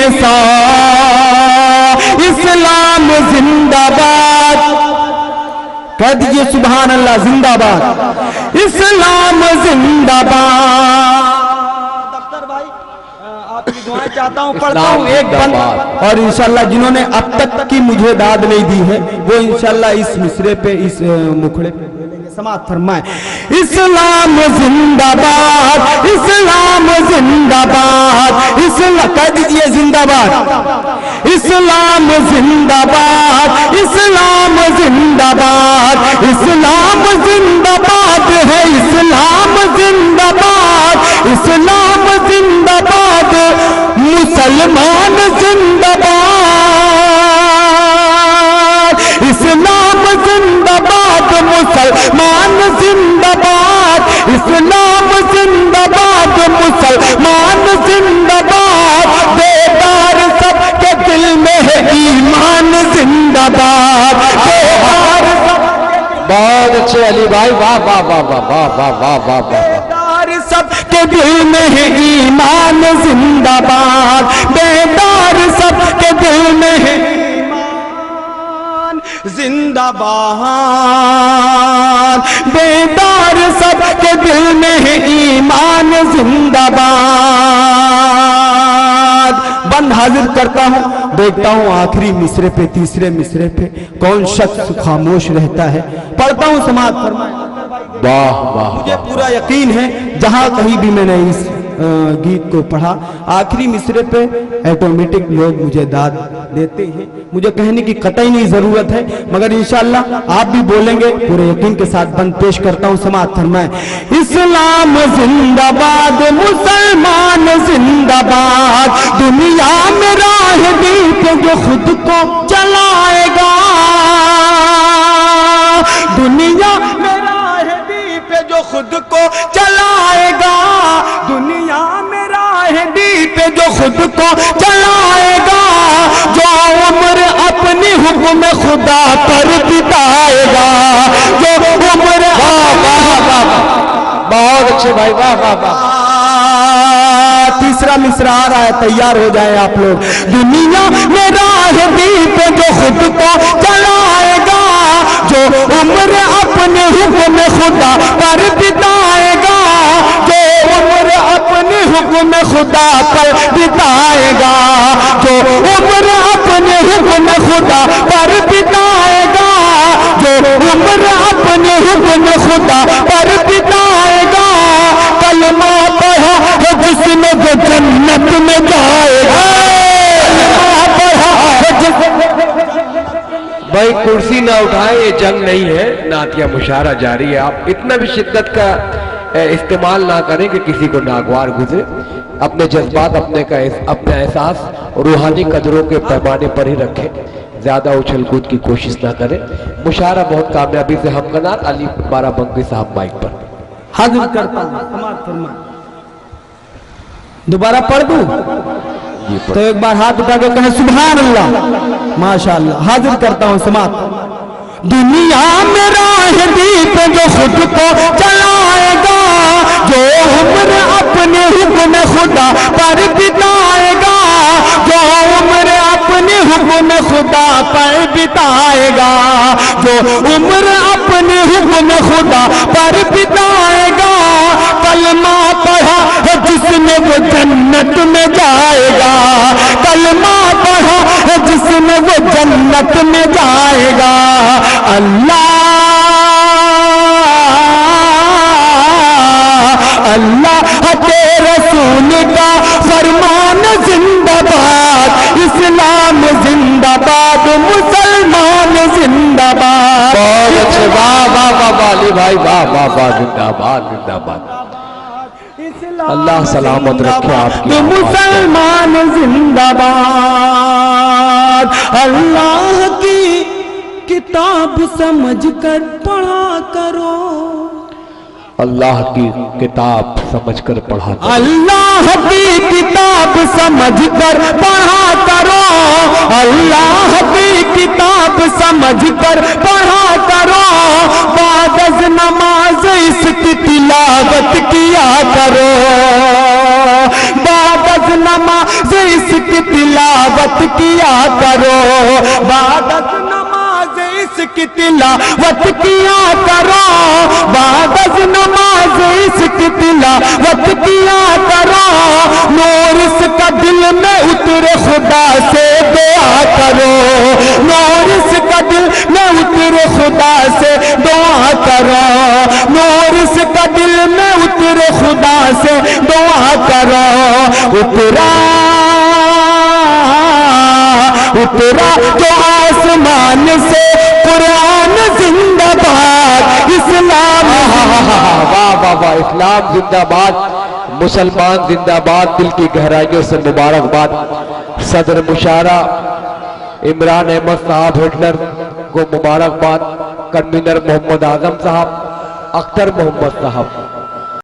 میں سا اسلام زندہ باد، کہہ دیجئے سبحان اللہ، زندہ باد، اسلام زندہ باد۔ دفتر بھائی آپ کی دعائیں چاہتا ہوں، پڑھتا ہوں ایک بند، اور انشاءاللہ جنہوں نے اب تک کی مجھے داد نہیں دی ہے وہ انشاءاللہ اس مصرے پہ، اس مکھڑے پہ سماعت فرمائیں۔ اسلام زندہ باد، اسلام زندہ باد، اسلام، کہہ دیجئے زندہ باد، اسلام زندہ باد، اسلام زندہ باد، اسلام زندہ باد ہے، اسلام زندہ باد، اسلام زندہ باد، مسلمان زندہ باد، اسلام زندہ باد، مسلمان زندہ باد، اسلام زندہ باد، مسلمان زندہ باد، بیدار سب کے دل میں ہے ایمان زندہ باد، بیدار سب، بہت اچھے علی بھائی، واہ واہ واہ واہ واہ واہ واہ واہ واہ، بیدار سب کے دل میں ہے ایمان زندہ باد، بیدار سب کے دل میں ہے ایمان زندہ باد، بیدار سب کے دل میں ہے ایمان زندہ باد۔ بند حاضر کرتا ہوں، دیکھتا ہوں آخری مصرے پہ، تیسرے مصرے پہ کون شخص خاموش رہتا ہے، پڑھتا ہوں، سماعت فرمائیں۔ واہ واہ، مجھے پورا یقین ہے جہاں کہیں بھی میں نے اس گیت کو پڑھا، آخری مصرے پہ ایٹومیٹک لوگ مجھے داد دیتے ہیں، مجھے کہنے کی قطعی نہیں ضرورت ہے، مگر انشاءاللہ آپ بھی بولیں گے، پورے یقین کے ساتھ بند پیش کرتا ہوں، سماعت فرمائیں۔ اسلام زندہ باد، مسلمان زندہ باد، دنیا میں راہ دی پہ جو خود کو چلائے گا، دنیا میں راہ دی پہ جو خود کو چلائے گا، دنیا میں راہ دی پہ جو خود کو چلائے گا، جو عمر اپنی حکم خدا پر بتائے گا، جو عمر، بہت اچھے بھائی، واہ واہ واہ۔ تیسرا مصرع آ رہا ہے، تیار ہو جائیں آپ لوگ۔ دنیا میں راہ دی پہ جو خود کو چلائے گا، جو عمر اپنے حکم خدا پر بتائے گا، جو عمر اپنے حکم خدا پر بتائے گا، جو عمر اپنے حکم خدا پر بتائے گا، جو عمر اپنے حکم خدا پر بتائے گا، کلمہ پڑھا ہے جس نے وہ جنت میں جائے گا، کلمہ پڑھا ہے جس نے، بھائی کرسی نہ اٹھائیں، یہ جنگ نہیں ہے، نعتیہ مشاعرہ جاری ہے، آپ اتنا بھی شدت کا استعمال نہ کریں کہ کسی کو ناگوار گزرے، اپنے جذبات، اپنا احساس روحانی قدروں کے پیمانے پر ہی رکھیں، زیادہ اچھل کود کی کوشش نہ کریں۔ مشاعرہ بہت کامیابی سے ہمکنات علی بارہ بنگوی صاحب مائک پر حاضر کرتا ہوں، سماعت فرمائیں۔ دوبارہ پڑھ دوں تو ایک بار ہاتھ اٹھا کے کہیں سبحان اللہ، ماشاءاللہ۔ حاضر کرتا ہوں، سماعت۔ دنیا میں راہ دی پہ جو خود کو چلائے گا، جو عمر اپنے حکم خدا پر بتائے گا، جو عمر اپنے حکم خدا پر بتائے گا، جو عمر اپنے حکم خدا پر بتائے گا، کلمہ پڑھا ہے جس نے وہ جنت میں جائے گا، کلمہ پڑھا ہے جس نے وہ جنت میں جائے گا، اللہ اللہ کے رسول کا فرمان زندہ باد، اسلام زندہ باد، مسلمان زندہ باد۔ بہت اچھے، واہ واہ واہ واہ علی بھائی، واہ واہ واہ، زندہ باد زندہ باد۔ اللہ سلامت رکھے آپ کی، مسلمان زندہ باد۔ اللہ کی کتاب سمجھ کر پڑھا کرو، اللہ کی کتاب سمجھ کر پڑھا کرو، اللہ کی کتاب سمجھ کر پڑھا کرو، اللہ کی کتاب سمجھ کر پڑھا کرو، بعد از نماز اس کی تلاوت کیا کرو، بعد از نماز اس کی تلاوت کیا کرو، بعد از نماز اس کی تلاوت کیا کرو، بعد از نماز اس کی تلاوت کیا کرو، نور اس کا دل میں اترے خدا سے دعا کرو، نور اس کا دل میں اترے خدا سے دعا کرو، نور اس کا دل میں اترے خدا سے دعا کرو، اترا جو آسمان سے قرآن زندہ باد، اسلام واہ واہ واہ، اسلام زندہ باد، مسلمان زندہ باد، دل کی گہرائیوں سے مبارکباد۔ صدر مشارہ عمران احمد صاحب ہٹلر کو مبارکباد، کنوینر محمد اعظم صاحب، اختر محمد صاحب،